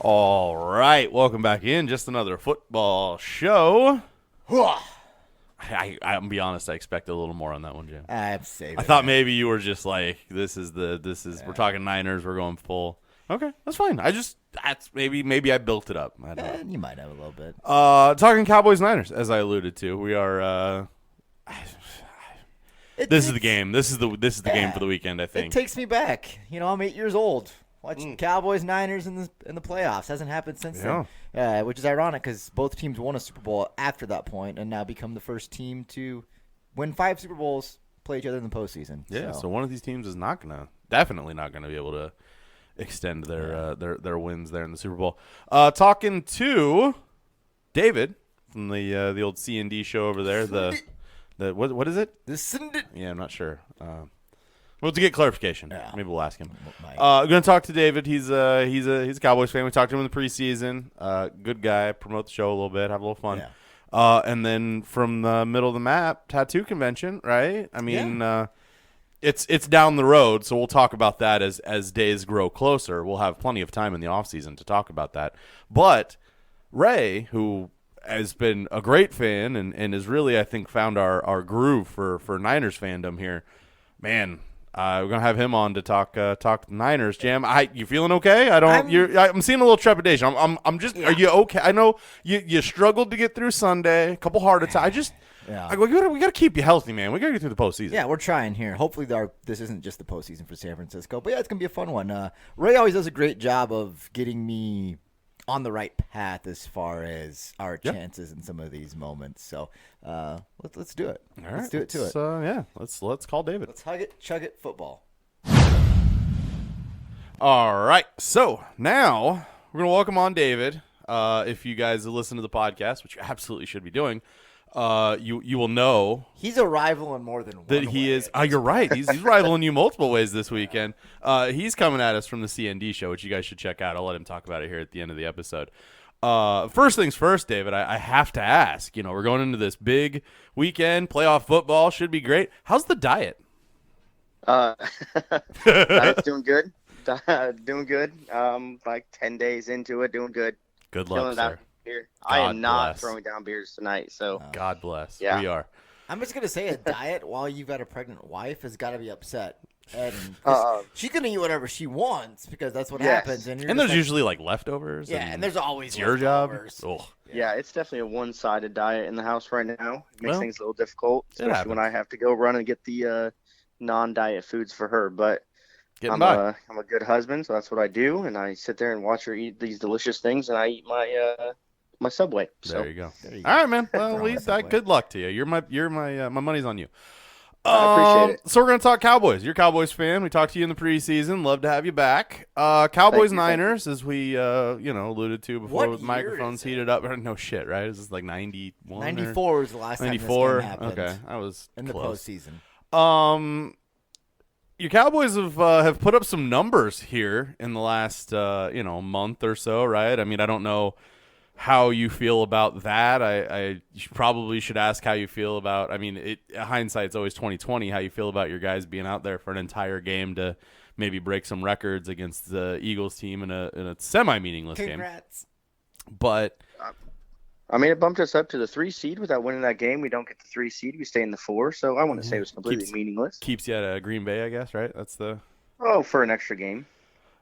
All right, welcome back in. Just another football show. I'm gonna be honest. I expected a little more on that one, Jim. I'm saving. I thought maybe you were just like, we're talking Niners. We're going full. Okay, that's fine. Maybe I built it up. I don't know. You might have a little bit. Talking Cowboys Niners, as I alluded to, we are. This is the game. This is the game for the weekend. I think it takes me back. I'm 8 years old. Watching Cowboys Niners in the playoffs hasn't happened since then, which is ironic because both teams won a Super Bowl after that point and now become the first team to win 5 Super Bowls, play each other in the postseason. Yeah, so one of these teams is definitely not gonna be able to extend their wins there in the Super Bowl. Talking to David from the old CND show over there. What is it? Yeah, I'm not sure. Well, to get clarification, maybe we'll ask him. I'm going to talk to David. He's a Cowboys fan. We talked to him in the preseason. Good guy. Promote the show a little bit. Have a little fun. Yeah. And then from the middle of the map, tattoo convention, right? I mean, it's down the road, so we'll talk about that as days grow closer. We'll have plenty of time in the offseason to talk about that. But Ray, who has been a great fan and has really, I think, found our groove for Niners fandom here, man. We're gonna have him on to talk Niners. Jam, you feeling okay? I'm seeing a little trepidation. I'm just. Yeah. Are you okay? I know you struggled to get through Sunday. A couple heart attacks. We gotta keep you healthy, man. We gotta get through the postseason. Yeah, we're trying here. Hopefully, this isn't just the postseason for San Francisco. But yeah, it's gonna be a fun one. Ray always does a great job of getting me on the right path as far as our chances in some of these moments. So let's do it. All right, let's do it to it. Let's call David. Let's hug it, chug it, football. All right, so now we're gonna welcome on David. If you guys listen to the podcast, which you absolutely should be doing, you will know he's a rival in more than one that he way. is. You're right. He's rivaling you multiple ways this weekend. He's coming at us from the CND Show, which you guys should check out. I'll let him talk about it here at the end of the episode. First things first, David. I have to ask. We're going into this big weekend. Playoff football should be great. How's the diet? Diet's doing good. Doing good. Like 10 days into it, doing good. Good luck, sir. Beer. I am not throwing down beers tonight, so God bless. Yeah. We are. I'm just gonna say a diet while you've got a pregnant wife has got to be upset. And she's gonna eat whatever she wants because that's what happens. And there's usually like leftovers. Yeah, and there's always your leftovers. job. Oh. Yeah, it's definitely a one-sided diet in the house right now. It makes things a little difficult, especially when I have to go run and get the non-diet foods for her. But I'm a good husband, so that's what I do, and I sit there and watch her eat these delicious things, and I eat my Subway. So. There you go. All right, man. Well, at least good luck to you. You're my money's on you. I appreciate it. So we're gonna talk Cowboys. You're a Cowboys fan. We talked to you in the preseason. Love to have you back. Cowboys Niners, as we alluded to before, with microphones heated up. No shit, right? Is this like 91? 94 was the last 94? Time this game happened. Okay, I was in close. The postseason. Your Cowboys have put up some numbers here in the last month or so, right? I mean, I don't know how you feel about that. I probably should ask how you feel about. I mean, hindsight's always 20/20. How you feel about your guys being out there for an entire game to maybe break some records against the Eagles team in a semi-meaningless game. Congrats. But I mean, it bumped us up to the 3 seed. Without winning that game, we don't get the 3 seed. We stay in the 4. So I want to say it was completely meaningless. Keeps you at Green Bay, I guess, right? That's the for an extra game.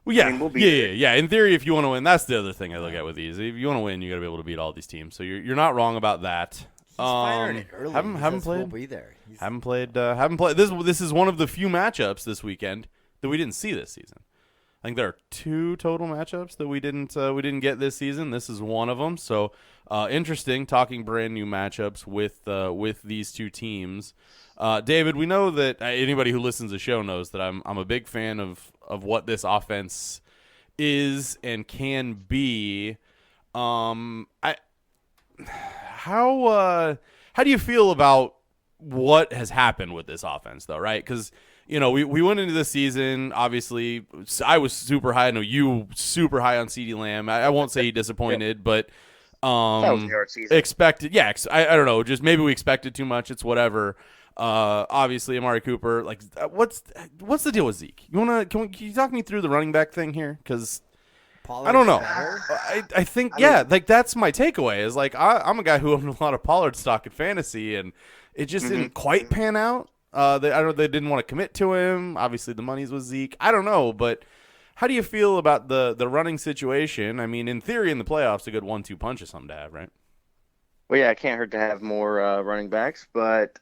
Well, yeah, I mean, we'll yeah. In theory, if you want to win, that's the other thing I look at with these. If you want to win, you got to be able to beat all these teams. So you're not wrong about that. He's firing it early. Haven't played. We'll be there. Haven't played. This is one of the few matchups this weekend that we didn't see this season. I think there are 2 total matchups that we didn't get this season. This is one of them. So interesting talking brand new matchups with these 2 teams. David, we know that anybody who listens to the show knows that I'm a big fan of what this offense is and can be. How do you feel about what has happened with this offense, though, right? Because we went into this season, obviously, I was super high. I know you super high on CeeDee Lamb. I won't say he disappointed, but that was the hard season. Expected. Yeah, I don't know. Just maybe we expected too much. It's whatever. Obviously, Amari Cooper. Like, what's the deal with Zeke? Can you talk me through the running back thing here? Because I don't know. I think like that's my takeaway is like I'm a guy who owned a lot of Pollard stock in fantasy, and it just didn't quite pan out. I don't know, they didn't want to commit to him. Obviously, the money's with Zeke. I don't know, but how do you feel about the running situation? I mean, in theory, in the playoffs, a good 1-2 punch is something to have, right? Well, yeah, it can't hurt to have more running backs, but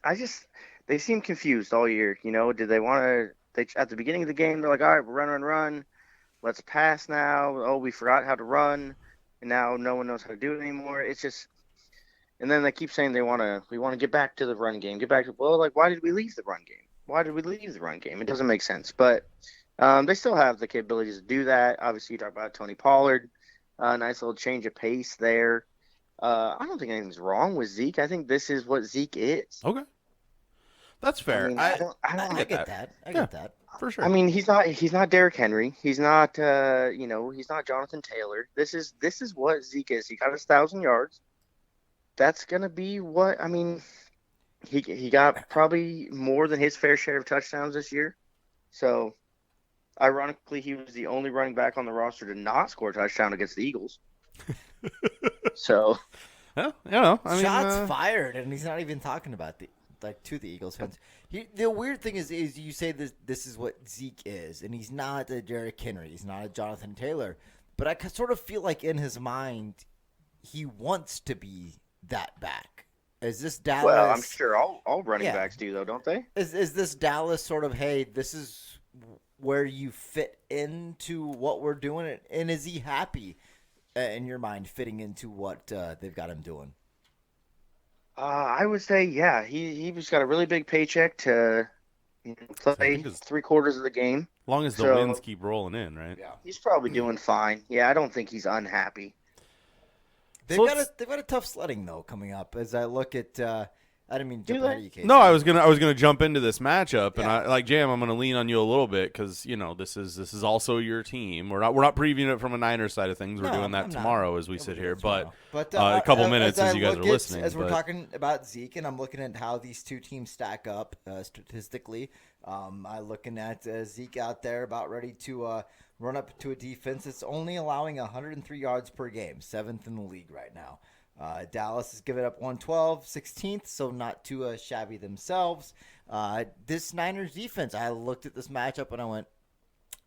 they seem confused all year. Did they want to? At the beginning of the game, they're like, all right, we're run. Let's pass now. Oh, we forgot how to run, and now no one knows how to do it anymore. It's just, and then they keep saying we want to get back to the run game. Why did we leave the run game? Why did we leave the run game? It doesn't make sense. But they still have the capabilities to do that. Obviously, you talk about Tony Pollard, nice little change of pace there. I don't think anything's wrong with Zeke. I think this is what Zeke is. Okay, that's fair. I get that. I get that. For sure. I mean, he's not Derrick Henry. He's not he's not Jonathan Taylor. This is what Zeke is. He got 1,000 yards. That's gonna be what he got probably more than his fair share of touchdowns this year. So, ironically, he was the only running back on the roster to not score a touchdown against the Eagles. So, shots fired, and he's not even talking about to the Eagles fans. The weird thing is you say this is what Zeke is, and he's not a Derrick Henry, he's not a Jonathan Taylor, but I sort of feel like in his mind he wants to be that back. Is this Dallas? Well, I'm sure all running backs do, though, don't they? Is this Dallas sort of, hey, this is where you fit into what we're doing, and is he happy in your mind fitting into what they've got him doing? I would say, yeah, he's got a really big paycheck to play 3/4 of the game. As long as the wins keep rolling in, right? Yeah, he's probably doing fine. Yeah, I don't think he's unhappy. They've got a tough sledding though coming up. As I look at, I didn't mean to jump ahead of you, Casey. No, I was gonna jump into this matchup, and I Jam. I'm gonna lean on you a little bit because this is also your team. We're not previewing it from a Niners side of things. We're doing that tomorrow as we sit here, but a couple minutes as you guys are listening. As we're talking about Zeke, and I'm looking at how these two teams stack up statistically. I'm looking at Zeke out there about ready to run up to a defense that's only allowing 103 yards per game, 7th in the league right now. Dallas is giving up 112, 16th, so not too shabby themselves. This Niners defense, I looked at this matchup and I went,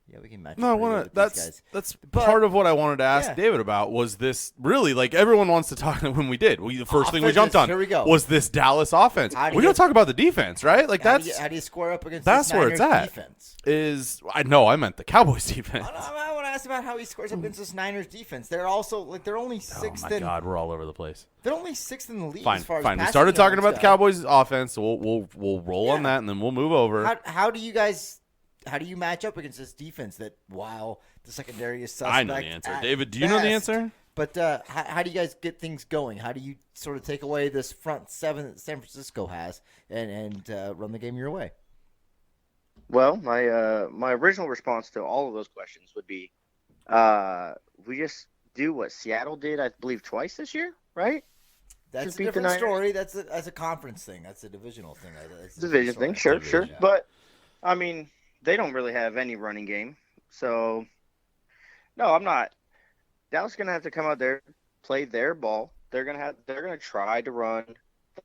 yeah, we can match up with these guys. That's part of what I wanted to ask David about was this really, like everyone wants to talk when we did. The first thing we jumped on was this Dallas offense. We don't talk about the defense, right? Like how do you square up against this Niners defense? I meant the Cowboys defense. I want to ask about how he scores up against this Niners defense. They're also they're only 6th. Oh my God, we're all over the place. They're only 6th in the league. Fine, as far fine. As we started talking about the Cowboys offense, so we'll roll on that, and then we'll move over. How do you match up against this defense that, while the secondary is suspect? I know the answer. David, do you know the answer? But how do you guys get things going? How do you sort of take away this front seven that San Francisco has and run the game your way? Well, my original response to all of those questions would be we just do what Seattle did, I believe, twice this year, right? That's a different story. That's a conference thing. That's a divisional thing. Division thing, sure. But, I mean, they don't really have any running game. So, no, I'm not. Dallas is going to have to come out there, play their ball. They're going to try to run.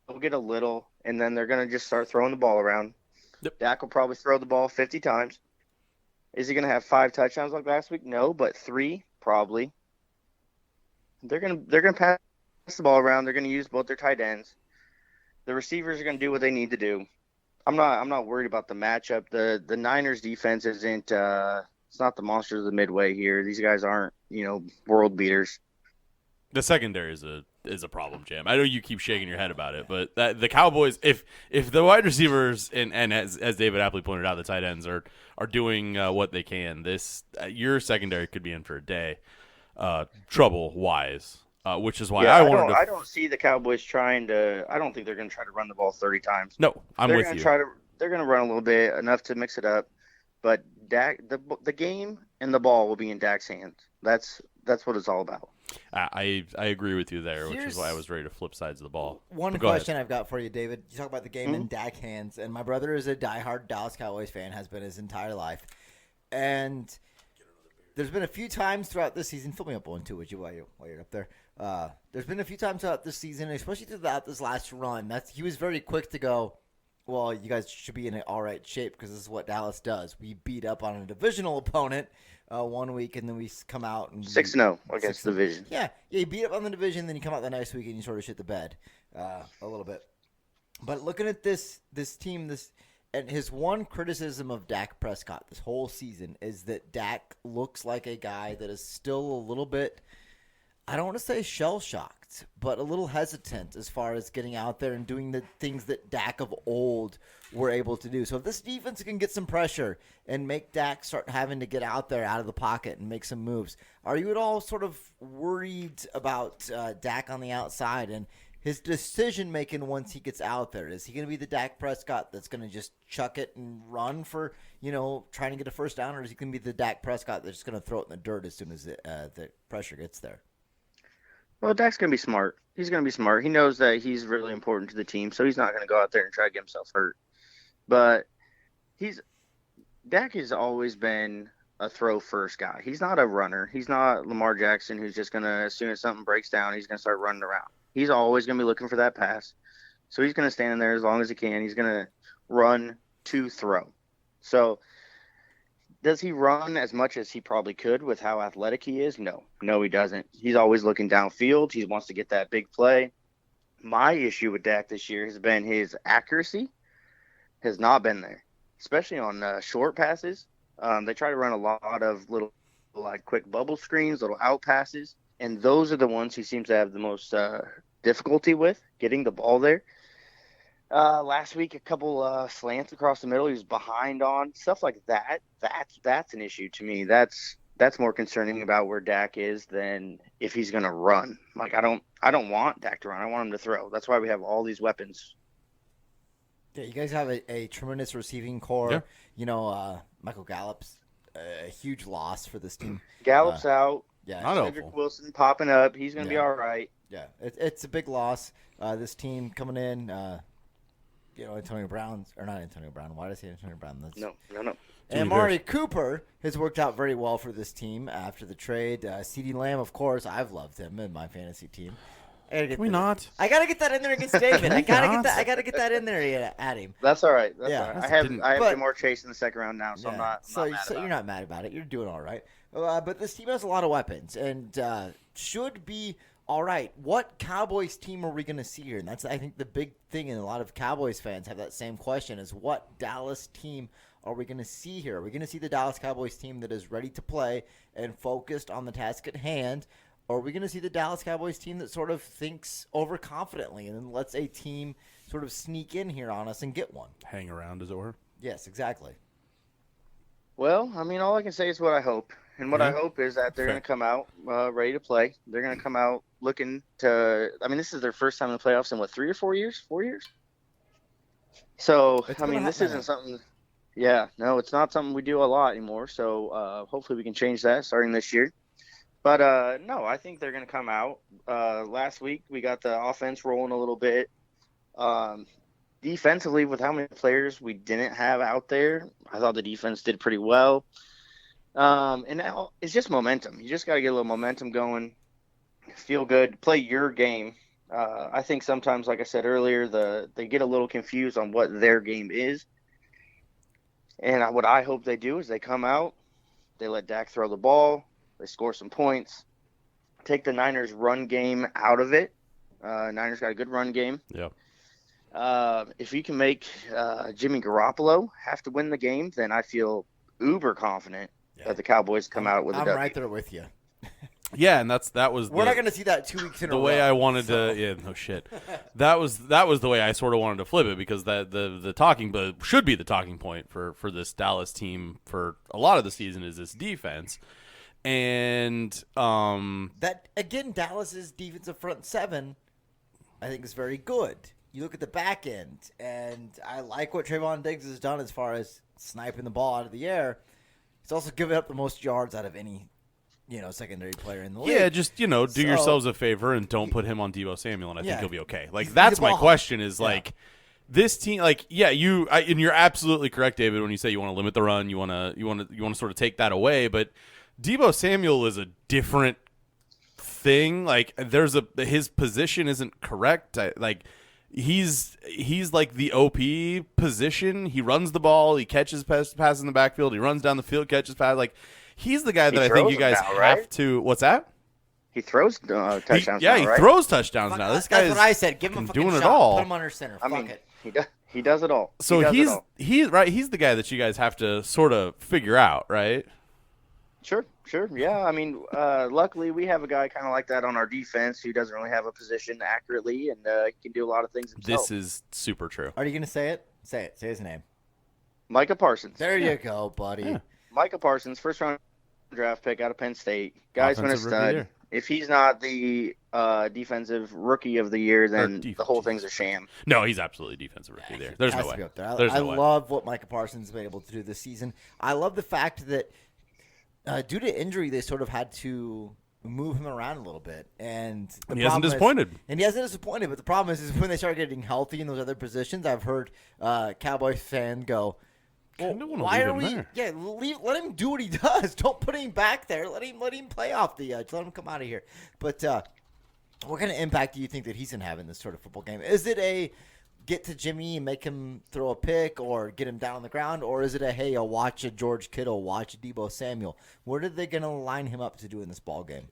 They'll get a little, and then they're going to just start throwing the ball around. Yep. Dak will probably throw the ball 50 times. Is he going to have 5 touchdowns like last week? No, but 3 probably. They're going to pass the ball around. They're going to use both their tight ends. The receivers are going to do what they need to do. I'm not worried about the matchup. The Niners defense isn't it's not the monsters of the Midway here. These guys aren't, world beaters. The secondary is a problem, Jam. I know you keep shaking your head about it, but the Cowboys, if the wide receivers and as David aptly pointed out, the tight ends are doing what they can, your secondary could be in for a day, trouble wise. Which is why I don't see the Cowboys trying to. I don't think they're going to try to run the ball 30 times. No, I'm with you. They're going to run a little bit, enough to mix it up. But Dak, the game and the ball will be in Dak's hands. That's what it's all about. I agree with you there, which is why I was ready to flip sides of the ball. One question I've got for you, David. You talk about the game in Dak's hands, and my brother is a diehard Dallas Cowboys fan, has been his entire life, and there's been a few times throughout this season. Fill me up on too, would you, while you're up there? There's been a few times throughout this season, especially throughout this last run. He was very quick to go, well, you guys should be in an all right shape because this is what Dallas does. We beat up on a divisional opponent 1 week, and then we come out and 6-0 against the division. Yeah, you beat up on the division, then you come out the next week and you sort of shit the bed a little bit. But looking at this team, and his one criticism of Dak Prescott this whole season is that Dak looks like a guy that is still a little bit, I don't want to say shell-shocked, but a little hesitant as far as getting out there and doing the things that Dak of old were able to do. So if this defense can get some pressure and make Dak start having to get out there out of the pocket and make some moves, are you at all sort of worried about Dak on the outside and his decision-making once he gets out there? Is he going to be the Dak Prescott that's going to just chuck it and run for, trying to get a first down, or is he going to be the Dak Prescott that's just going to throw it in the dirt as soon as the pressure gets there? Well, Dak's going to be smart. He's going to be smart. He knows that he's really important to the team, so he's not going to go out there and try to get himself hurt. But Dak has always been a throw-first guy. He's not a runner. He's not Lamar Jackson who's just going to, as soon as something breaks down, he's going to start running around. He's always going to be looking for that pass. So he's going to stand in there as long as he can. He's going to run to throw. So does he run as much as he probably could with how athletic he is? No, he doesn't. He's always looking downfield. He wants to get that big play. My issue with Dak this year has been his accuracy has not been there, especially on short passes. They try to run a lot of little quick bubble screens, little out passes. And those are the ones he seems to have the most difficulty with, getting the ball there. Last week, a couple slants across the middle he was behind on. Stuff like that, that's an issue to me. That's more concerning about where Dak is than if he's going to run. Like, I don't want Dak to run. I want him to throw. That's why we have all these weapons. Yeah, you guys have a tremendous receiving core. Yeah. Michael Gallup's a huge loss for this team. Gallup's out. Yeah, Cedric Wilson popping up. He's going to be all right. Yeah, it's a big loss. This team coming in, Antonio Brown's, or not Antonio Brown. Why did I say Antonio Brown? No. And Amari Cooper has worked out very well for this team after the trade. CeeDee Lamb, of course, I've loved him in my fantasy team. Can we not? I gotta get that in there against David. I gotta get that in there at him. That's all right. All right. I have but, Jamar Chase in the second round now, so I'm not. So you're not mad about it. You're doing all right. But this team has a lot of weapons and should be all right. What Cowboys team are we going to see here? And that's, I think, the big thing, and a lot of Cowboys fans have that same question, is what Dallas team are we going to see here? Are we going to see the Dallas Cowboys team that is ready to play and focused on the task at hand? Or are we going to see the Dallas Cowboys team that sort of thinks overconfidently and then lets a team sort of sneak in here on us and get one? Hang around, as it were. Yes, exactly. Well, I mean, all I can say is what I hope. And what I hope is that they're going to come out ready to play. They're going to come out looking to – I mean, this is their first time in the playoffs in, 3 or 4 years? 4 years? So, I mean, this isn't something – yeah, no, it's not something we do a lot anymore. So, hopefully we can change that starting this year. But, no, I think they're going to come out. Last week we got the offense rolling a little bit. Defensively, with how many players we didn't have out there, I thought the defense did pretty well. And now it's just momentum. You just got to get a little momentum going, feel good, play your game. I think sometimes, like I said earlier, they get a little confused on what their game is. And what I hope they do is they come out, they let Dak throw the ball, they score some points, take the Niners' run game out of it. Niners got a good run game. Yeah. If you can make Jimmy Garoppolo have to win the game, then I feel uber confident that the Cowboys come out with a W. I'm right there with you. Yeah, and that was we're not going to see that 2 weeks in a row. The way I wanted to, yeah, no shit. That was the way I sort of wanted to flip it, because the talking, but should be the talking point for this Dallas team for a lot of the season is this defense, and that again, Dallas's defensive front seven, I think, is very good. You look at the back end, and I like what Trayvon Diggs has done as far as sniping the ball out of the air. He's also given up the most yards out of any, secondary player in the league. Yeah, just, do yourselves a favor and don't put him on Deebo Samuel, and I think he'll be okay. Like, that's my question is, like, this team, like, and you're absolutely correct, David, when you say you want to limit the run, you want to sort of take that away, but Deebo Samuel is a different thing. Like his position isn't correct. He's like the OP position. He runs the ball. He catches passes in the backfield. He runs down the field, catches pass. Like he's the guy that I think you guys have to. What's that? He throws touchdowns. He right? throws touchdowns now. This guy that's what I said. Give him a fucking doing shot. it all. Put him under center. Fuck it. He does it all. So he's right. He's the guy that you guys have to sort of figure out, right? Sure. Yeah, I mean, luckily we have a guy kind of like that on our defense who doesn't really have a position accurately and can do a lot of things himself. This is super true. Are you going to say it? Say it. Say his name. Micah Parsons. There you go, buddy. Yeah. Micah Parsons, first-round draft pick out of Penn State. Guy's been a stud. If he's not the defensive rookie of the year, then the whole thing's a sham. No, he's absolutely defensive rookie there. There's no way. I love what Micah Parsons has been able to do this season. I love the fact that due to injury, they sort of had to move him around a little bit. And he hasn't disappointed. But the problem is when they start getting healthy in those other positions, I've heard Cowboys fan go, well, why are we? Yeah, let him do what he does. Don't put him back there. Let him play off the edge. Let him come out of here. But what kind of impact do you think that he's gonna have in this sort of football game? Is it a get to Jimmy and make him throw a pick, or get him down on the ground, or is it I'll watch a George Kittle, watch a Deebo Samuel? What are they gonna line him up to do in this ball game?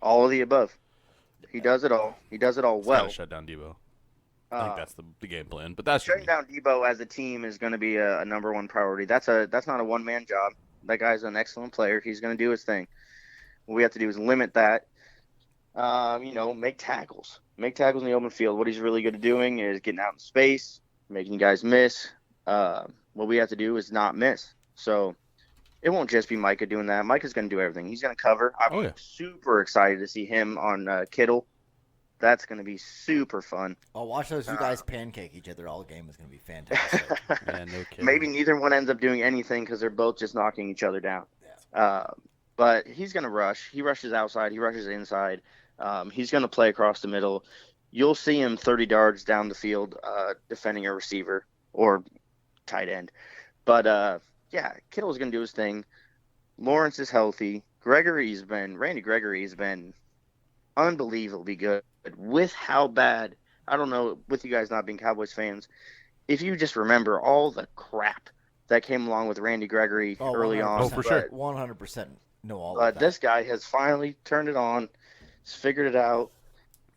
All of the above. He does it all. He does it all well. Gotta shut down Deebo. I think that's the game plan, but that's shutting down Deebo as a team is going to be a number one priority. That's not a one-man job. That guy's an excellent player. He's going to do his thing. What we have to do is limit that. Make tackles. Make tackles in the open field. What he's really good at doing is getting out in space, making guys miss. What we have to do is not miss. So it won't just be Micah doing that. Micah's going to do everything. He's going to cover. I'm super excited to see him on Kittle. That's going to be super fun. Oh, watch those two guys pancake each other all game. Is going to be fantastic. Yeah, no kidding. Maybe neither one ends up doing anything because they're both just knocking each other down. Yeah. But he's going to rush. He rushes outside. He rushes inside. He's going to play across the middle. You'll see him 30 yards down the field defending a receiver or tight end. But, Kittle's going to do his thing. Lawrence is healthy. Randy Gregory's been unbelievably good. With how bad, I don't know, with you guys not being Cowboys fans, if you just remember all the crap that came along with Randy Gregory early on. Oh, for sure. 100% know all of But that. this guy has finally turned it on, has figured it out,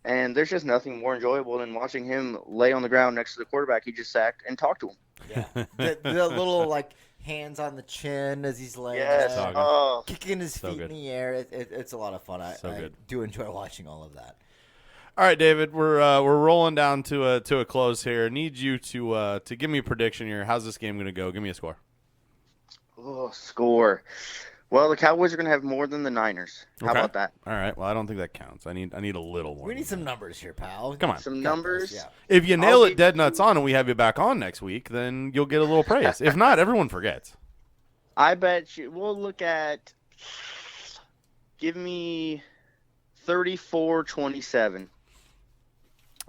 and there's just nothing more enjoyable than watching him lay on the ground next to the quarterback he just sacked and talk to him. Yeah. the little, hands on the chin as he's laying there, kicking his feet in the air. It's a lot of fun. I do enjoy watching all of that. All right, David, we're rolling down to a close here. I need you to give me a prediction here. How's this game going to go? Give me a score. Oh, score. Well, the Cowboys are going to have more than the Niners. How about that? All right. Well, I don't think that counts. I need a little more. We need some numbers here, pal. Come on. Some numbers? Yeah. If you nail it dead nuts on and we have you back on next week, then you'll get a little praise. If not, everyone forgets. I bet you we'll look at give me 34-27.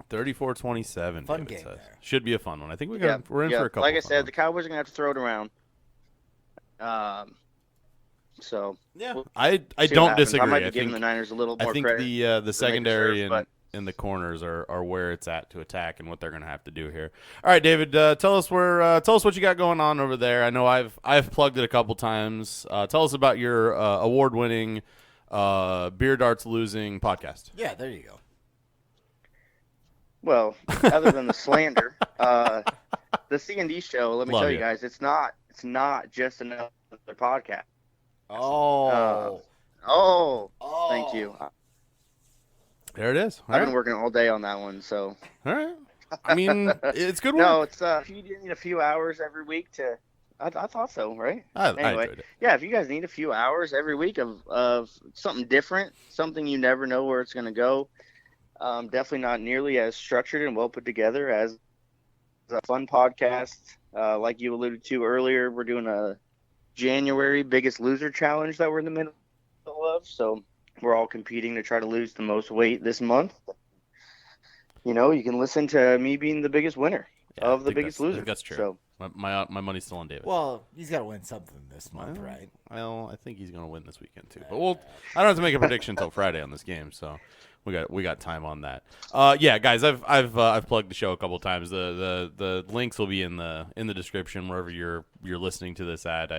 34-27. Fun game there. Should be a fun one. I think we're in for a couple. Like I said, the Cowboys are gonna have to throw it around. So yeah, I don't disagree. I might be giving the Niners a little more credit. I think the secondary and the corners are where it's at to attack and what they're going to have to do here. All right, David, tell us what you got going on over there. I know I've plugged it a couple times. Tell us about your award-winning Beer Darts Losing podcast. Yeah, there you go. Well, other than the slander, the CND Show. Let me tell you guys, it's not just another podcast. Thank you. There it is. I've been working all day on that one, so. All right. I mean, it's good work. No, it's if you need a few hours every week to. I thought so, right? Anyway, I enjoyed it. Yeah, if you guys need a few hours every week of something different, something you never know where it's going to go, definitely not nearly as structured and well put together as a fun podcast. Like you alluded to earlier, we're doing a January Biggest Loser Challenge that we're in the middle of, so we're all competing to try to lose the most weight this month. You know, you can listen to me being the biggest winner. of the Biggest Loser. I think that's true. So my money's still on David. Well, he's got to win something this month, right? Well, I think he's going to win this weekend too. But I don't have to make a prediction until Friday on this game, so we got time on that. Yeah, guys, I've plugged the show a couple times. The links will be in the description wherever you're listening to this at.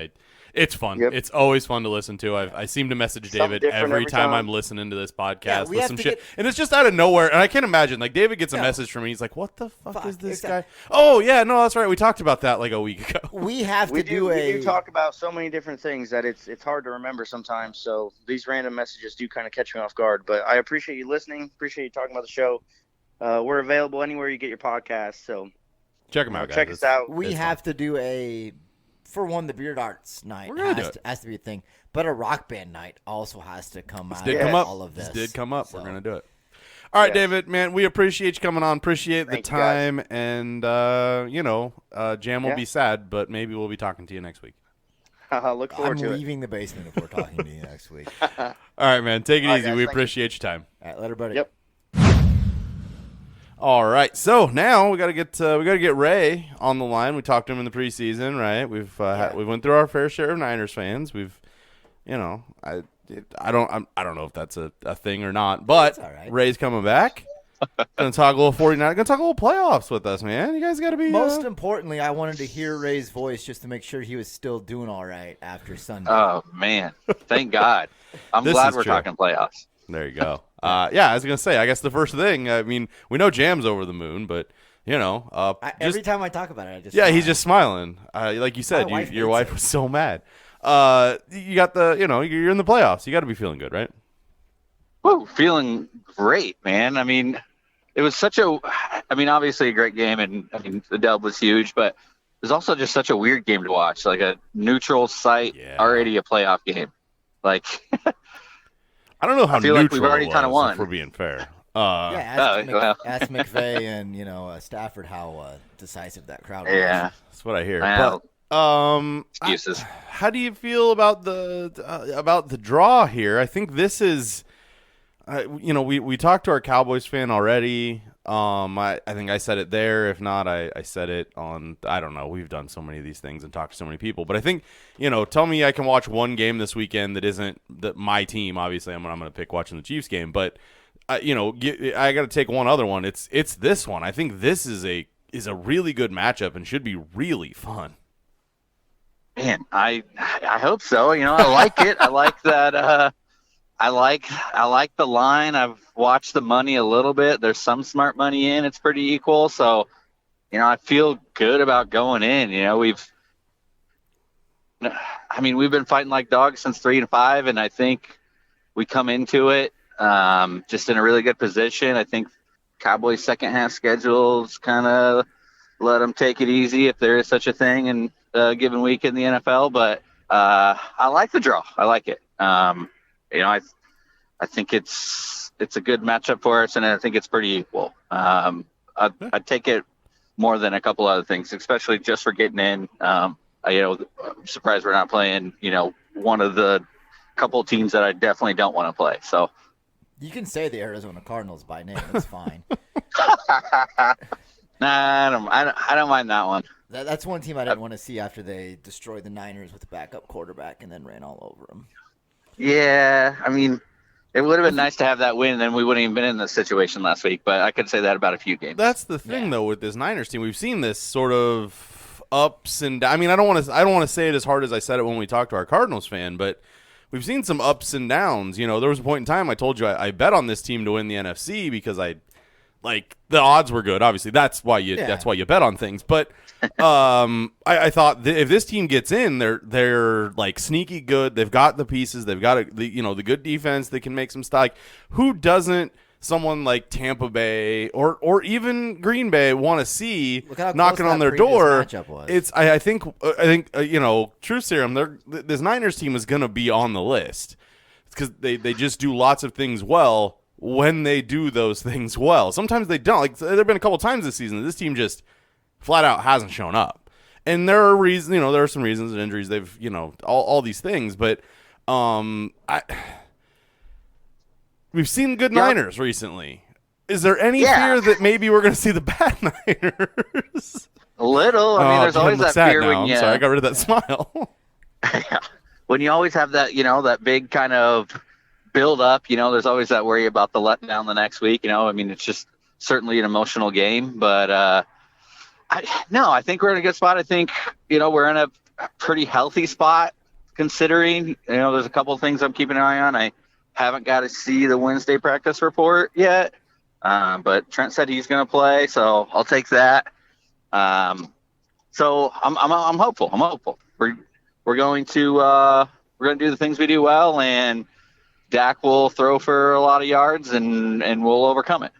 It's fun. Yep. It's always fun to listen to. I seem to message David every time I'm listening to this podcast with some shit. And it's just out of nowhere. And I can't imagine. Like, David gets a message from me. He's like, what the fuck is this guy? Oh, yeah, no, that's right. We talked about that like a week ago. We do talk about so many different things that it's hard to remember sometimes. So these random messages do kind of catch me off guard. But I appreciate you listening. Appreciate you talking about the show. We're available anywhere you get your podcast. So check them out, guys. Check us out. We have to do for one, the Beard Arts night has to be a thing, but a rock band night also has to come out. All of this did come up. So. We're gonna do it. All right, David, man, we appreciate you coming on. Appreciate the time, and Jam will be sad, but maybe we'll be talking to you next week. Look forward to it. I'm leaving the basement if we're talking to you next week. All right, man, take it easy. Guys, we appreciate your time. All right, later, buddy. Yep. All right, so now we got to get Ray on the line. We talked to him in the preseason, right? We went through our fair share of Niners fans. I don't know if that's a thing or not, but right. Ray's coming back. Gonna talk a little 49. Gonna talk a little playoffs with us, man. You guys got to be. Most importantly, I wanted to hear Ray's voice just to make sure he was still doing all right after Sunday. Oh man, thank God! I'm glad we're talking playoffs. There you go. Yeah, I was gonna say. I guess the first thing. I mean, we know Jam's over the moon, but every time I talk about it, I just smile. He's just smiling. Like you said, your wife was so mad. You got you're in the playoffs. You got to be feeling good, right? Woo, feeling great, man. I mean, it was obviously a great game, and I mean the dub was huge, but it was also just such a weird game to watch. Like a neutral site, already a playoff game. Like. I don't know how neutral like we've already kind of won. If we're being fair. Ask McVay and Stafford how decisive that crowd was. Yeah, that's what I hear. But, excuses. How do you feel about the draw here? I think this is, we talked to our Cowboys fan already. I think I said it there. If not, I said it on, I don't know. We've done so many of these things and talked to so many people. But I think, tell me I can watch one game this weekend that isn't my team. Obviously, I'm going to pick watching the Chiefs game. But, I got to take one other one. It's this one. I think this is a really good matchup and should be really fun. Man, I hope so. I like it. I like that. I like the line. I've watched the money a little bit. There's some smart money in. It's pretty equal. So, I feel good about going in. We've been fighting like dogs since 3-5, and I think we come into it just in a really good position. I think Cowboys' second half schedules kind of let them take it easy if there is such a thing in a given week in the NFL. But I like the draw. I like it. I think it's a good matchup for us, and I think it's pretty equal. I'd take it more than a couple other things, especially just for getting in. I'm surprised we're not playing, one of the couple teams that I definitely don't want to play. So you can say the Arizona Cardinals by name. It's fine. Nah, I don't mind that one. That's one team I didn't want to see after they destroyed the Niners with a backup quarterback and then ran all over them. Yeah, it would have been nice to have that win, and then we wouldn't even been in this situation last week. But I could say that about a few games. That's the thing, though, with this Niners team. We've seen this sort of ups and downs. I don't want to say it as hard as I said it when we talked to our Cardinals fan, but we've seen some ups and downs. There was a point in time I told you I bet on this team to win the NFC because the odds were good. Obviously, that's why you bet on things. But I thought if this team gets in, they're like sneaky good. They've got the pieces. They've got the good defense that can make some stock. Who doesn't someone like Tampa Bay or even Green Bay want to see knocking on their door? It's I think truth serum. This Niners team is going to be on the list because they just do lots of things well. When they do those things well, sometimes they don't. Like there have been a couple times this season that this team just flat out hasn't shown up, and there are reasons. There are some reasons and injuries. They've all these things, but we've seen good Niners recently. Is there any fear that maybe we're going to see the bad Niners? A little. I mean, there's always that fear now. when you. I'm sorry, I got rid of that smile. Yeah. When you always have that, that big kind of build up, there's always that worry about the letdown the next week. I mean, it's just certainly an emotional game, but I think we're in a good spot. I think, we're in a pretty healthy spot considering, there's a couple of things I'm keeping an eye on. I haven't got to see the Wednesday practice report yet, but Trent said he's going to play, so I'll take that. So I'm hopeful. I'm hopeful. We're going to do the things we do well, and Dak will throw for a lot of yards, and we'll overcome it.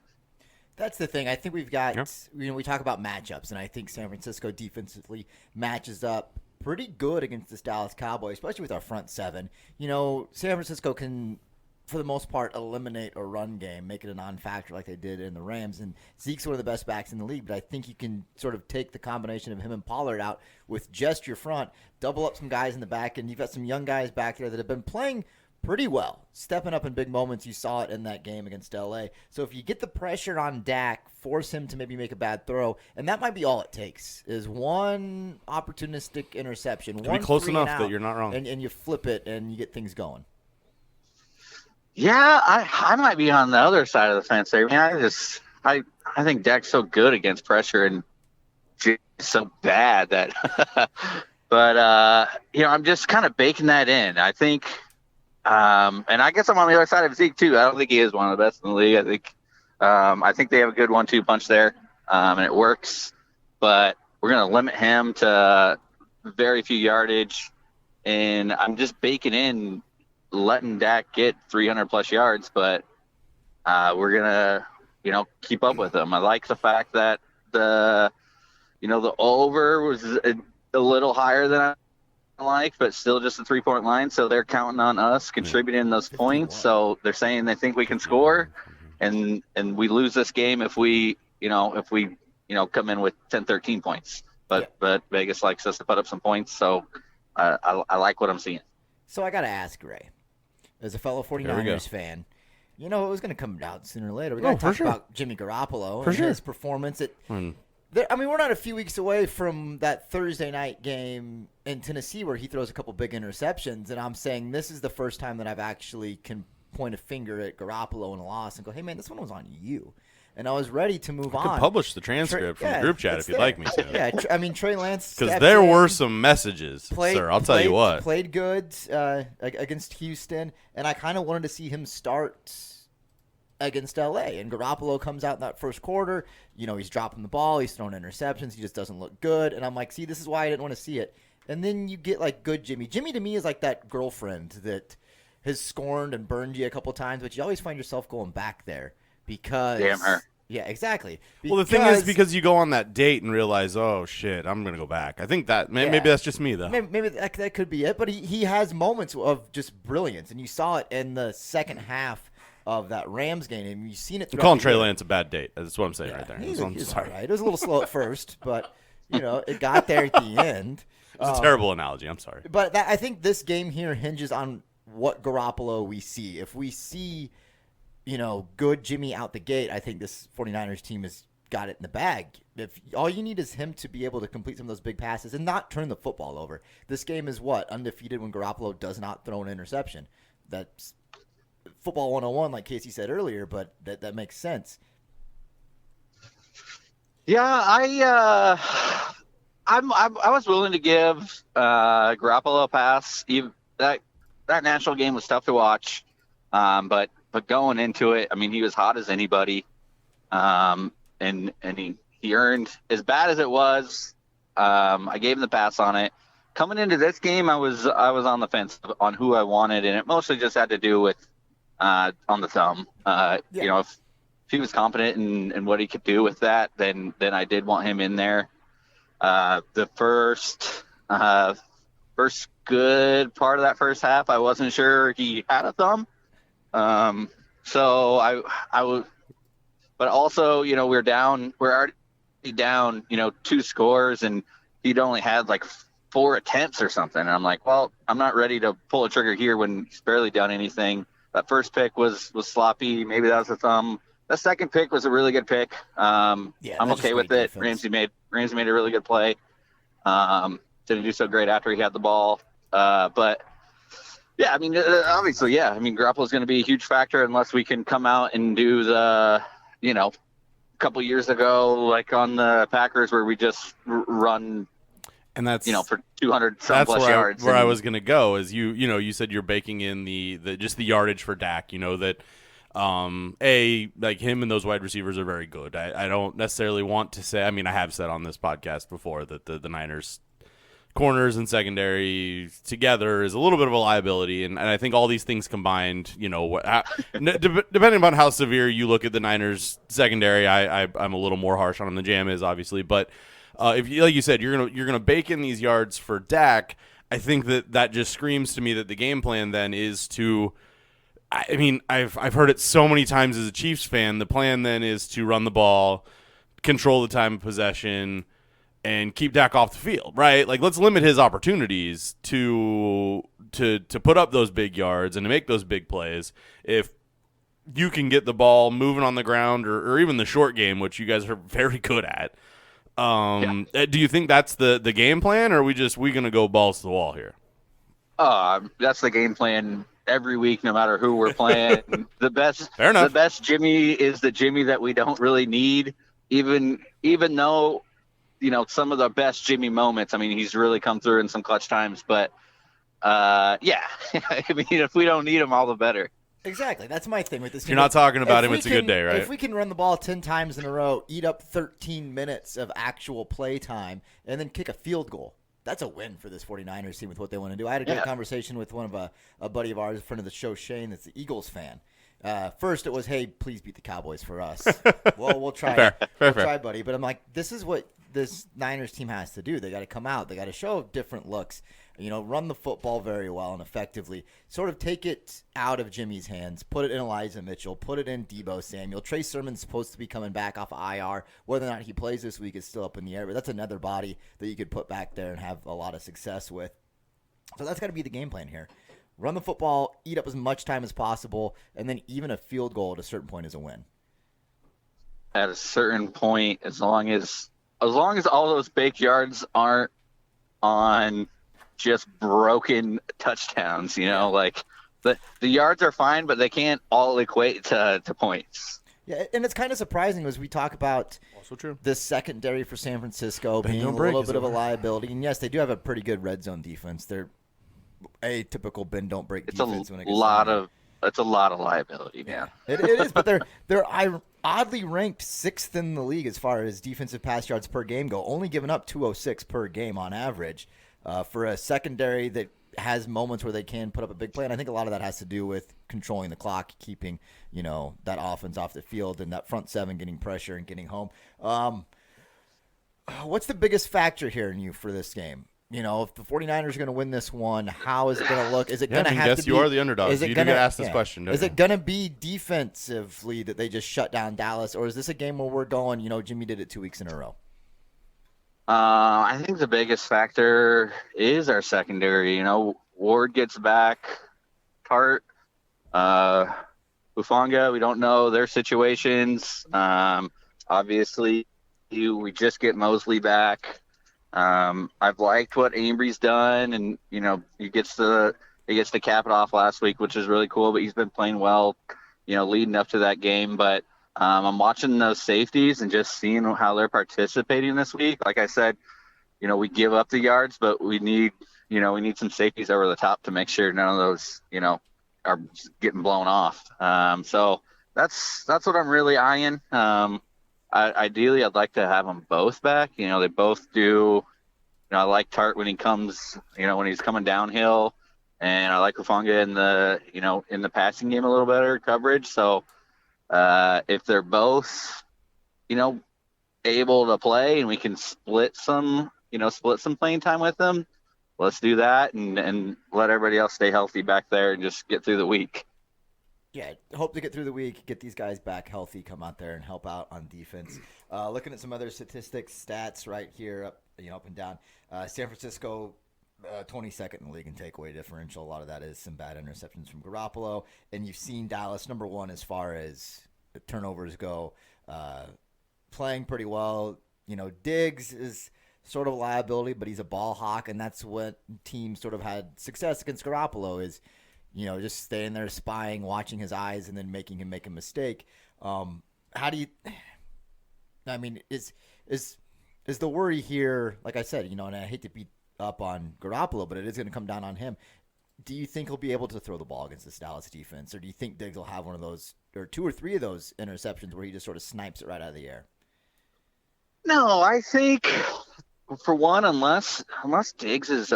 That's the thing. I think we've got, we talk about matchups, and I think San Francisco defensively matches up pretty good against this Dallas Cowboys, especially with our front seven. San Francisco can, for the most part, eliminate a run game, make it a non-factor like they did in the Rams. And Zeke's one of the best backs in the league, but I think you can sort of take the combination of him and Pollard out with just your front, double up some guys in the back, and you've got some young guys back there that have been playing pretty well, stepping up in big moments. You saw it in that game against LA. So if you get the pressure on Dak, force him to maybe make a bad throw, and that might be all it takes, is one opportunistic interception. One be close enough that you're not wrong. And you flip it and you get things going. Yeah, I might be on the other side of the fence there. I mean, I think Dak's so good against pressure and just so bad that but I'm just kind of baking that in. I think and I guess I'm on the other side of Zeke too. I don't think he is one of the best in the league. I think they have a good 1-2 punch there, and it works. But we're going to limit him to very few yardage, and I'm just baking in letting Dak get 300 plus yards, but we're gonna, keep up with him. I like the fact that the over was a little higher than I like, but still just a 3-point line. So they're counting on us contributing those points. So they're saying they think we can score, and we lose this game if we come in with 10, 13 points. But Vegas likes us to put up some points. So I like what I'm seeing. So I got to ask Ray, as a fellow 49ers fan, it was going to come out sooner or later. We got to talk about Jimmy Garoppolo and his performance. We're not a few weeks away from that Thursday night game in Tennessee where he throws a couple big interceptions, and I'm saying this is the first time that I've actually can point a finger at Garoppolo in a loss and go, hey, man, this one was on you. And I was ready to move on. I could publish the transcript from the group chat if you'd like me to. Yeah, Trey Lance. Because there were some messages, sir. I'll tell you what. Played good against Houston, and I kind of wanted to see him start against LA. And Garoppolo comes out in that first quarter. He's dropping the ball. He's throwing interceptions. He just doesn't look good. And I'm like, see, this is why I didn't want to see it. And then you get, good Jimmy. Jimmy, to me, is like that girlfriend that has scorned and burned you a couple times, but you always find yourself going back there. Because damn her. Yeah, exactly. Well, the thing is, because you go on that date and realize, oh shit, I'm gonna go back. I think that maybe that's just me though. Maybe that could be it. But he has moments of just brilliance, and you saw it in the second half of that Rams game, and you've seen it. I'm calling Trey Lance a bad date. That's what I'm saying right there. I'm sorry. Right. It was a little slow at first, but it got there at the end. It's a terrible analogy. I'm sorry. But I think this game here hinges on what Garoppolo we see. If we see good Jimmy out the gate, I think this 49ers team has got it in the bag. If all you need is him to be able to complete some of those big passes and not turn the football over. This game is undefeated when Garoppolo does not throw an interception. That's football 101, like Casey said earlier, but that makes sense. Yeah, I was willing to give Garoppolo a pass. That national game was tough to watch, but going into it, I mean, he was hot as anybody, and he earned, as bad as it was, I gave him the pass on it. Coming into this game, I was on the fence on who I wanted, and it mostly just had to do with on the thumb. If he was confident in what he could do with that, then I did want him in there. The first good part of that first half, I wasn't sure he had a thumb. So I was, but also, we're already down, 2 scores, and he'd only had 4 attempts or something. And I'm like, well, I'm not ready to pull a trigger here when he's barely done anything. That first pick was sloppy. Maybe that was a thumb. the second pick was a really good pick. I'm okay with it. Defense. Ramsey made a really good play. Didn't do so great after he had the ball. But yeah, I mean, obviously, yeah. I mean, Garoppolo's going to be a huge factor unless we can come out and do a couple years ago, like on the Packers, where we just run. And that's for 200 some plus yards. Where I was going to go is you said you're baking in the just the yardage for Dak. That like him and those wide receivers are very good. I don't necessarily want to say. I mean, I have said on this podcast before that the Niners corners and secondary together is a little bit of a liability, and I think all these things combined, depending upon how severe you look at the Niners secondary, I'm a little more harsh on them than Jam is, obviously, but. If you, like you said, you're gonna bake in these yards for Dak, I think that just screams to me that the game plan then is to. I mean, I've heard it so many times as a Chiefs fan. The plan then is to run the ball, control the time of possession, and keep Dak off the field. Right? Like, let's limit his opportunities to put up those big yards and to make those big plays. If you can get the ball moving on the ground or even the short game, which you guys are very good at. Do you think that's the game plan, or are we gonna go balls to the wall here? That's the game plan every week, no matter who we're playing. The best Jimmy is the Jimmy that we don't really need, even though some of the best Jimmy moments. I mean, he's really come through in some clutch times, but yeah, I mean, if we don't need him, all the better. Exactly. That's my thing with this. If you're not talking about him, it's a good day, right? If we can run the ball 10 times in a row, eat up 13 minutes of actual play time, and then kick a field goal, that's a win for this 49ers team with what they want to do. I had a good conversation with one of a buddy of ours, a friend of the show, Shane, that's the Eagles fan. First, it was, hey, please beat the Cowboys for us. Well, we'll try. We'll try, buddy. But I'm like, this is what this Niners team has to do. They got to come out. They got to show different looks. Run the football very well and effectively. Sort of take it out of Jimmy's hands, put it in Elijah Mitchell, put it in Deebo Samuel. Trey Sermon's supposed to be coming back off of IR. Whether or not he plays this week is still up in the air, but that's another body that you could put back there and have a lot of success with. So that's got to be the game plan here. Run the football, eat up as much time as possible, and then even a field goal at a certain point is a win. At a certain point, as long as all those baked yards aren't on just broken touchdowns, like the yards are fine, but they can't all equate to points. Yeah, and it's kind of surprising as we talk about also true. The secondary for San Francisco being a little bit of a liability. And yes, they do have a pretty good red zone defense. They're a typical bend don't break defense. It's a lot of liability, man. It is, but they're oddly ranked 6th in the league as far as defensive pass yards per game go, only giving up 206 per game on average. For a secondary that has moments where they can put up a big play, and I think a lot of that has to do with controlling the clock, keeping that offense off the field, and that front seven getting pressure and getting home. What's the biggest factor here in you for this game? If the 49ers are going to win this one, how is it going to look? Is it going to have to be? You are the underdog. You do get asked this question. Is it going to be defensively that they just shut down Dallas, or is this a game where we're going, Jimmy did it 2 weeks in a row? I think the biggest factor is our secondary. Ward gets back, Tart, Hufanga. We don't know their situations. Obviously, we just get Mosley back. I've liked what Ambry's done, and he gets to cap it off last week, which is really cool. But he's been playing well, leading up to that game. But I'm watching those safeties and just seeing how they're participating this week. Like I said, we give up the yards, but we need some safeties over the top to make sure none of those, are getting blown off. So that's what I'm really eyeing. Ideally, I'd like to have them both back. They both do. I like Tart when he comes, when he's coming downhill, and I like Hufanga in the passing game a little better coverage. So. If they're both, able to play and we can split some playing time with them, let's do that and let everybody else stay healthy back there and just get through the week. Yeah, hope to get through the week, get these guys back healthy, come out there and help out on defense. Looking at some other statistics, stats right here, up and down. San Francisco, 22nd in the league in takeaway differential. A lot of that is some bad interceptions from Garoppolo. And you've seen Dallas number one as far as turnovers go, playing pretty well. Diggs is sort of a liability, but he's a ball hawk, and that's what teams sort of had success against Garoppolo is, just staying there spying, watching his eyes, and then making him make a mistake. How do you – I mean, is the worry here, like I said, and I hate to beat up on Garoppolo, but it is going to come down on him. Do you think he'll be able to throw the ball against this Dallas defense, or do you think Diggs will have one of those, or 2 or 3 of those interceptions where he just sort of snipes it right out of the air? No, I think – for one, unless Diggs is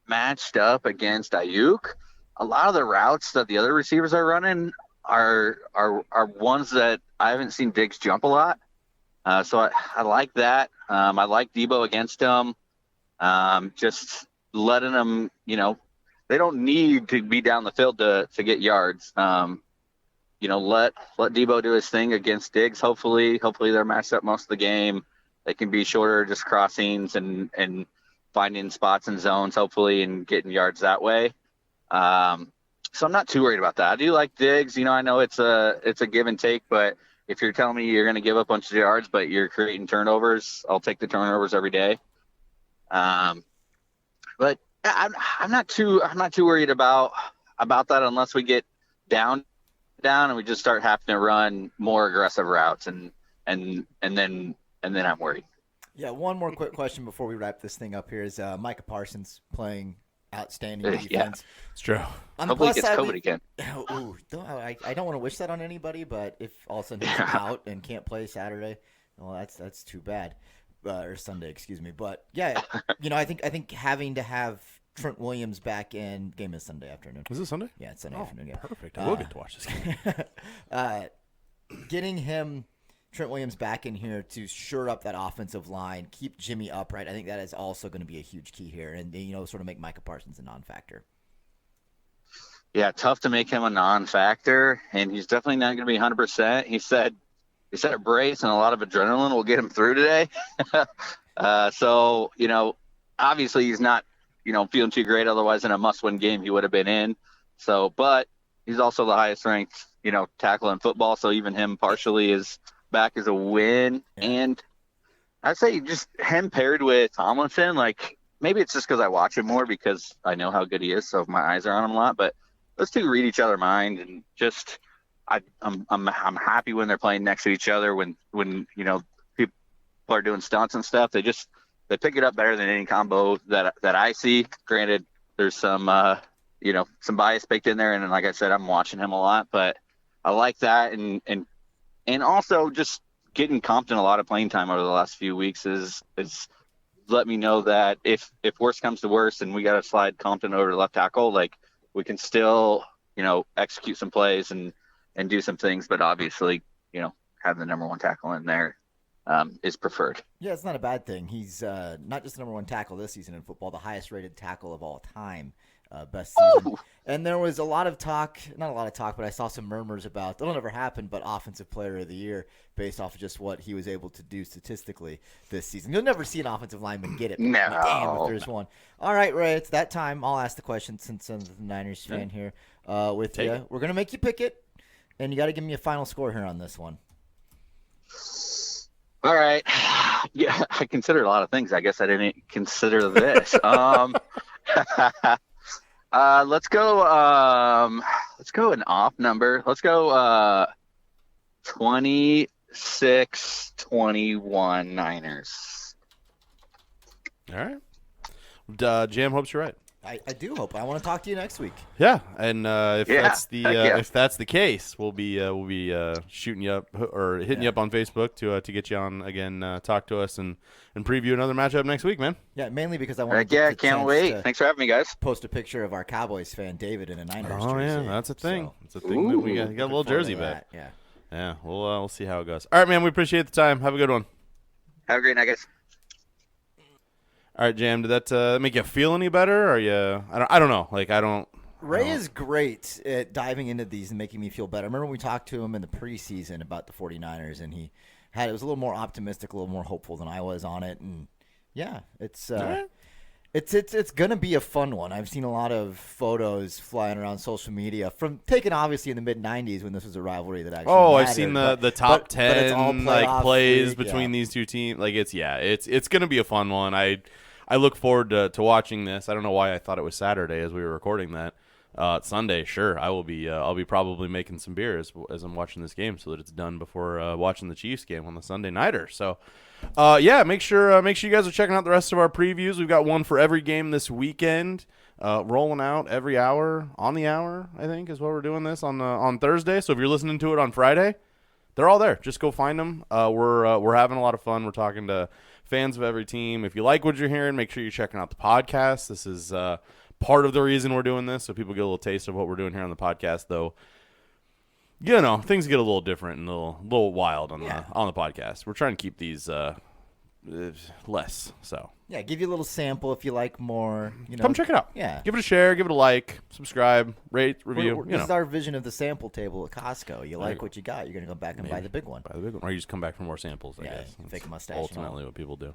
matched up against Ayuk, a lot of the routes that the other receivers are running are ones that I haven't seen Diggs jump a lot. So I like that. I like Debo against him. Just letting them, they don't need to be down the field to get yards. Let Debo do his thing against Diggs. Hopefully they're matched up most of the game. They can be shorter, just crossings and finding spots and zones, hopefully, and getting yards that way. So I'm not too worried about that. I do like Diggs. I know it's a give and take, but if you're telling me you're going to give up a bunch of yards, but you're creating turnovers, I'll take the turnovers every day. But I'm not too worried about that unless we get down and we just start having to run more aggressive routes and then I'm worried. Yeah, one more quick question before we wrap this thing up here is Micah Parsons playing outstanding defense. Yeah, it's true. Hopefully he gets COVID again. Ooh, I don't want to wish that on anybody, but if all of a sudden he's out and can't play Saturday, well, that's too bad. Or Sunday, excuse me. But yeah, I think having to have Trent Williams back in, game is Sunday afternoon. Is it Sunday? Yeah, it's Sunday afternoon. Yeah, perfect. I will get to watch this game. Getting Trent Williams back in here to shore up that offensive line, keep Jimmy upright. I think that is also going to be a huge key here, and sort of make Micah Parsons a non-factor. Yeah, tough to make him a non-factor, and he's definitely not going to be 100%. He said a brace and a lot of adrenaline will get him through today. So obviously he's not feeling too great. Otherwise, in a must-win game, he would have been in. So, but he's also the highest-ranked tackle in football. So even him partially is back as a win. Yeah. And I'd say just him paired with Tomlinson, like maybe it's just because I watch him more because I know how good he is, so my eyes are on him a lot. But those two read each other mind, and just I'm happy when they're playing next to each other. When people are doing stunts and stuff, they pick it up better than any combo that I see. Granted, there's some some bias baked in there, and like I said, I'm watching him a lot, but I like that, and also just getting Compton a lot of playing time over the last few weeks is let me know that if worse comes to worse and we got to slide Compton over to left tackle, like we can still, execute some plays and do some things, but obviously, having the number one tackle in there is preferred. Yeah, it's not a bad thing. He's not just the number one tackle this season in football, the highest rated tackle of all time. Best season. And there was a lot of talk, not a lot of talk, but I saw some murmurs about, that'll never happen, but Offensive Player of the Year based off of just what he was able to do statistically this season. You'll never see an offensive lineman get it. No. Damn, if there's one. All right, Ray, it's that time. I'll ask the question since I'm the Niners fan here with you. We're going to make you pick it, and you got to give me a final score here on this one. All right. Yeah, I considered a lot of things. I guess I didn't consider this. Let's go an off number. Let's go 26-21 Niners. All right. Jam hopes you're right. I do hope. I want to talk to you next week. Yeah, and if that's the case, we'll be shooting you up or hitting you up on Facebook to get you on again, talk to us and preview another matchup next week, man. Yeah, mainly because I want to can't wait. Thanks for having me, guys. Post a picture of our Cowboys fan David in a Niners jersey. Oh yeah, that's a thing. So, it's a thing that we got a little jersey back. Yeah. Yeah, we'll see how it goes. All right, man. We appreciate the time. Have a good one. Have a great night, guys. All right, Jam. Did that make you feel any better? Or you? I don't know. Like Ray is great at diving into these and making me feel better. I remember when we talked to him in the preseason about the 49ers, and it was a little more optimistic, a little more hopeful than I was on it. And yeah, it's It's gonna be a fun one. I've seen a lot of photos flying around social media from taken obviously in the mid '90s when this was a rivalry that actually. Oh, mattered, I've seen the top 10 like plays league, between these two teams. Like it's gonna be a fun one. I look forward to watching this. I don't know why I thought it was Saturday as we were recording that. Sunday, sure. I'll be probably making some beer as I'm watching this game so that it's done before watching the Chiefs game on the Sunday nighter. So. Make sure you guys are checking out the rest of our previews. We've got one for every game this weekend, rolling out every hour on the hour. I think is what we're doing this on Thursday. So if you're listening to it on Friday, they're all there. Just go find them. We're having a lot of fun. We're talking to fans of every team. If you like what you're hearing, make sure you're checking out the podcast. This is part of the reason we're doing this, so people get a little taste of what we're doing here on the podcast, though. You know, things get a little different and a little wild on the podcast. We're trying to keep these less. So give you a little sample if you like more. Come check it out. Yeah, give it a share, give it a like, subscribe, rate, review. This is our vision of the sample table at Costco. You like what you got, you're gonna go back and buy the big one. Or you just come back for more samples. I guess. Fake a mustache. Ultimately, what people do.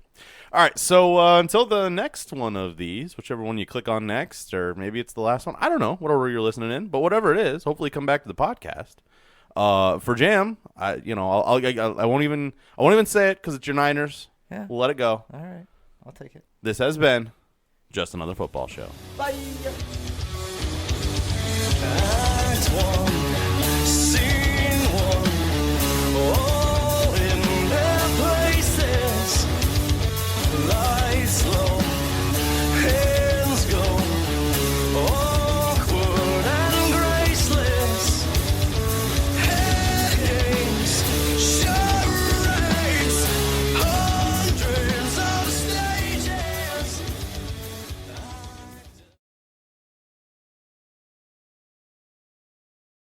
All right, so until the next one of these, whichever one you click on next, or maybe it's the last one. I don't know, whatever you're listening in, but whatever it is, hopefully come back to the podcast. For Jam, I won't even say it because it's your Niners. Yeah. We'll let it go. All right. I'll take it. This has been Just Another Football Show. Bye. Act one, scene one.